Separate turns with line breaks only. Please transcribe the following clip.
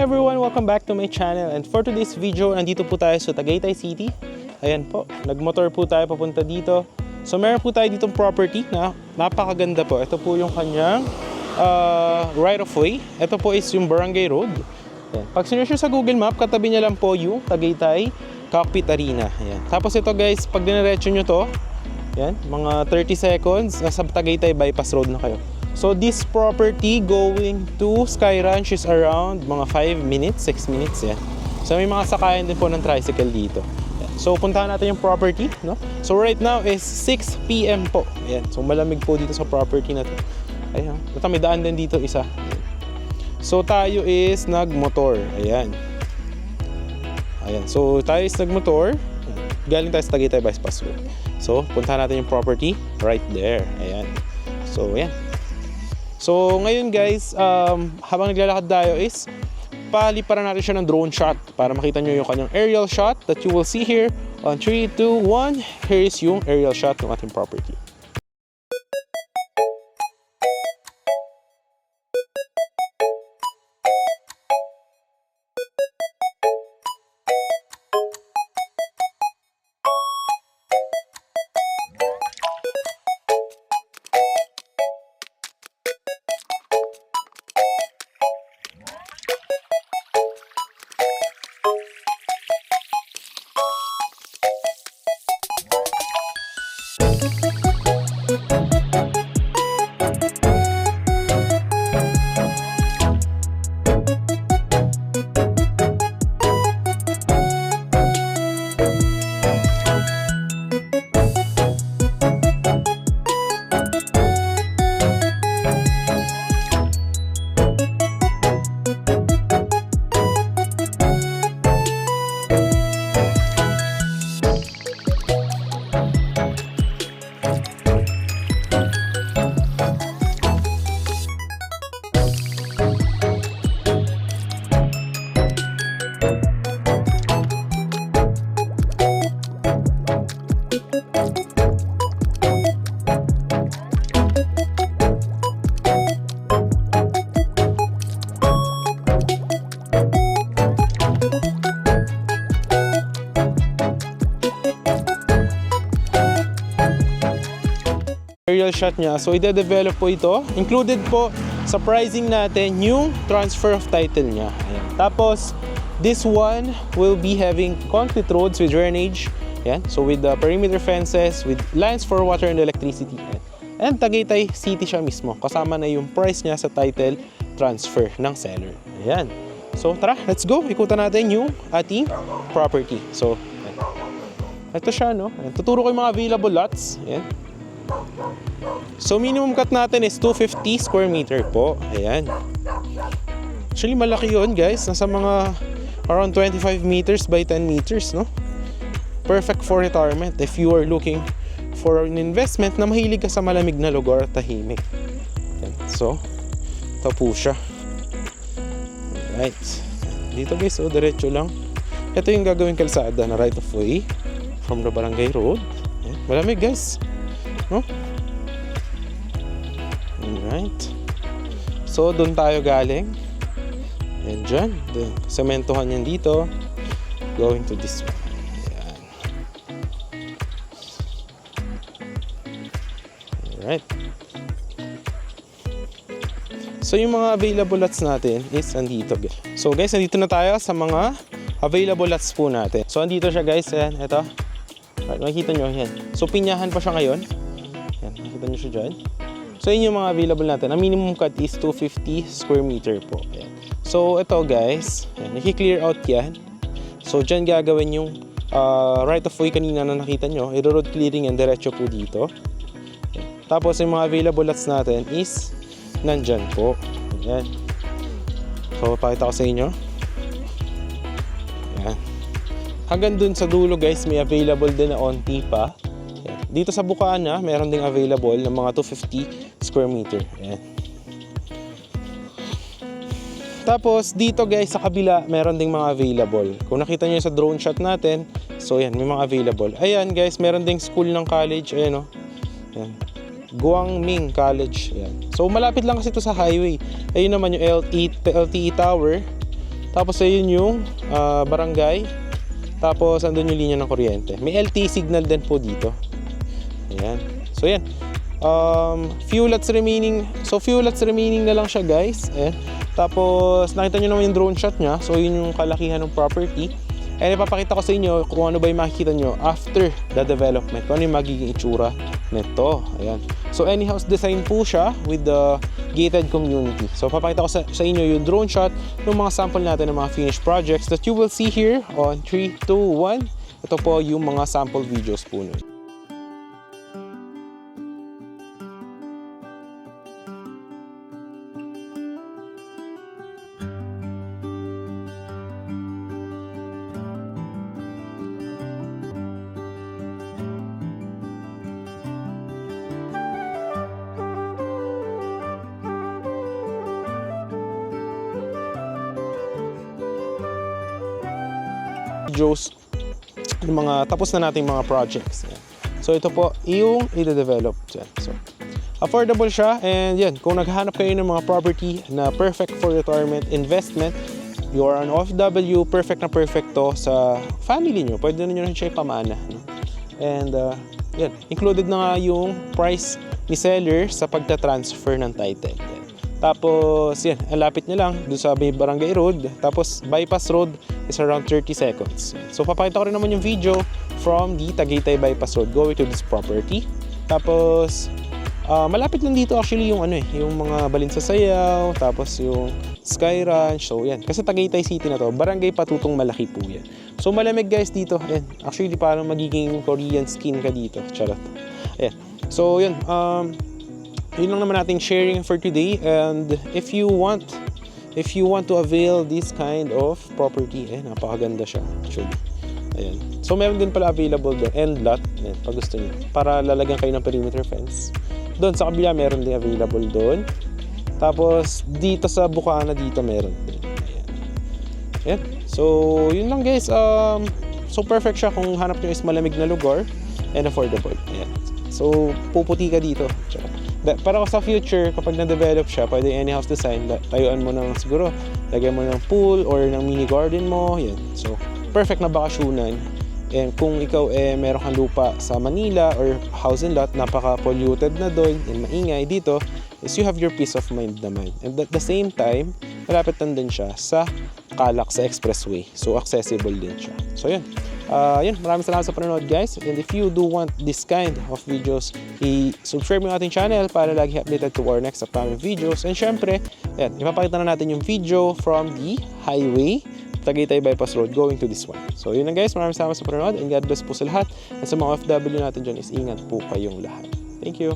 everyone! Welcome back to my channel, and for today's video, nandito po tayo sa Tagaytay City. Ayan po, nagmotor po tayo papunta dito. So meron po tayo ditong property na napakaganda po. Ito po yung kanyang right of way. Ito po is yung Barangay Road. Ayan. Pag sinerch sa Google Map, katabi niya lang po yung Tagaytay Cockpit Arena. Ayan. Tapos ito guys, pag dinerecho nyo to, ayan, mga 30 seconds, nasa Tagaytay Bypass Road na kayo. So this property going to Sky Ranch is around mga 5 minutes, 6 minutes yan. So may mga sakayan din po ng tricycle dito. Yan. So puntahan natin yung property, no? So right now is 6 PM po. Ayan. So malamig po dito sa property na to. Ayan. Ito may daan din dito isa. Ayan. So tayo is nagmotor. Ayan. Ayan. So tayo is nagmotor. Ayan. Galing tayo sa Tagaytay Bypass Road. So puntahan natin yung property right there. Ayan. So ayan. So ngayon guys, habang naglalakad tayo is paliparan natin siya ng drone shot para makita nyo yung kanyang aerial shot that you will see here on 3, 2, 1. Here is yung aerial shot ng ating property. Aerial shot niya. So ide-develop po ito. Included po sa pricing natin yung transfer of title niya. Ayan. Tapos this one will be having concrete roads with drainage. Ayan. So with the perimeter fences, with lines for water and electricity. Ayan. And Tagaytay City siya mismo. Kasama na yung price niya sa title transfer ng seller. Ayan. So tara, let's go. Ikutan natin yung ating property. So ayan. Ito siya, no? Ayan. Tuturo ko yung mga available lots. Ayan. So minimum cut natin is 250 square meter po. Ayan. Actually malaki yun guys. Nasa mga around 25 meters by 10 meters, no? Perfect for retirement if you are looking for an investment na mahilig ka sa malamig na lugar at tahimik. Ayan. So ito po siya. Alright. Dito guys, so diretso lang. Ito yung gagawing kalsada na right of way from the Barangay Road. Ayan. Malamig guys, no? Alright. So, doon tayo galing. And dyan. Sementohan yan dito. Going to this one. Ayan. Alright. So, yung mga available lots natin is andito. So, guys, andito na tayo sa mga available lots po natin. So, andito siya guys. Ayan, ito. Alright, makikita nyo. Ayan. So, pinyahan pa siya ngayon. Ayan, makikita nyo siya dyan. So yun yung mga available natin. Ang minimum cut is 250 square meter po. Ayan. So ito guys, naki-clear out yan. So dyan gagawin yung right of way kanina na nakita nyo. I-road clearing yan, diretso po dito. Ayan. Tapos yung mga available lots natin is nandyan po. Ayan. So pakita ko sa inyo. Ayan. Hanggang dun sa dulo guys, may available din na onti pa. Dito sa bukaan niya, meron ding available ng mga 250 square meter. Ayan. Tapos dito guys sa kabila, meron ding mga available. Kung nakita niyo sa drone shot natin, so yan, may mga available. Ayan guys, meron ding school ng college. Ayan o. Ayan. Guangming College. Ayan. So malapit lang kasi ito sa highway. Ayun naman yung LTE Tower. Tapos ayun yung barangay. Tapos andun yung linya ng kuryente. May LTE signal din po dito. Ayan. So yan. Few lots remaining. So few lots remaining na lang siya, guys. Ayan. Tapos nakita nyo naman yung drone shot niya. So yun yung kalakihan ng property. And ipapakita ko sa inyo kung ano ba yung makikita nyo after the development. Kung ano yung magiging itsura nito. Ayan. So any house design po siya with the gated community. So papakita ko sa inyo yung drone shot ng mga sample natin ng mga finished projects that you will see here on 3, 2, 1. Ito po yung mga sample videos po nun. Videos ng mga tapos na nating mga projects. Yan. So ito po yung i-develop dyan. So affordable siya, and yan, kung naghahanap kayo ng mga property na perfect for retirement investment, you are an OFW, perfect na perfect to sa family nyo. Pwede na nyo rin siya ipamana. No? And yan, included na nga yung price ni seller sa pagta-transfer ng title. Yan. Tapos, yan, lapit nyo lang doon sa Barangay Road. Tapos, bypass road is around 30 seconds. So, papakita ko rin naman yung video from the Tagaytay Bypass Road going to this property. Tapos, malapit lang dito actually yung yung mga Balinsasayaw, tapos yung Sky Ranch. So, yan. Kasi Tagaytay City na to, Barangay Patutong Malaki po yan. So, malamig guys dito. Yan. Actually, parang magiging Korean skin ka dito. Charot. Ayan. So, yan. Yun lang naman nating sharing for today, and if you want to avail this kind of property, napakaganda siya actually. Ayan. So meron din pala available doon, end lot, ayan, pag gusto niyo, para lalagyan kayo ng perimeter fence. Doon sa kabila meron din available doon. Tapos dito sa Bukana dito meron din. Ayan. Ayan. So yun lang guys. So perfect siya kung hanap niyo is malamig na lugar and affordable. Ayan. So puputi ka dito. Para sa future, kapag na-develop siya, pwede any house design, tayuan mo ng siguro, lagyan mo ng pool or ng mini garden mo, yan. So, perfect na bakasyonan. And kung ikaw meron kang lupa sa Manila or house and lot, napaka-polluted na doon, and maingay dito, is you have your peace of mind naman. And at the same time, malapit lang din siya sa Calac, sa expressway. So, accessible din siya. So, yun. Yun, maraming salamat sa panonood guys, and if you do want this kind of videos, i-subscribe mo ating channel para lagi updated to our next upcoming videos. And syempre, yan, ipapakita na natin yung video from the highway Tagaytay Bypass Road going to this one. So yun lang guys, maraming salamat sa panonood, and God bless po sa lahat. At sa mga OFW natin dyan is ingat po kayong lahat. Thank you.